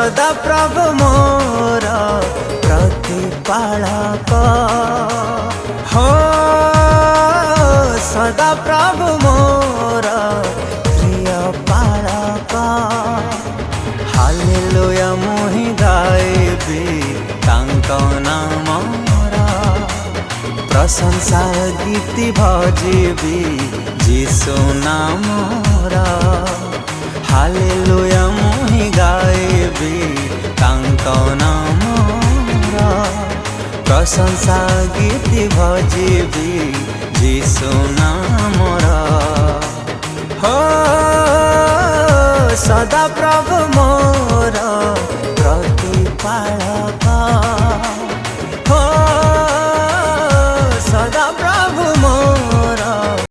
सदा प्रभु मोर प्रतिपालक हो सदा प्रभु मोर प्रिय पालक हालेलुया मुहि गाइबी तांको नामर प्रशंसा गीति भजिबी जीशु नामर हालेलुया मुहि गाइबी तांको नामर प्रशंसा गीति भजिबी जीशु नामर।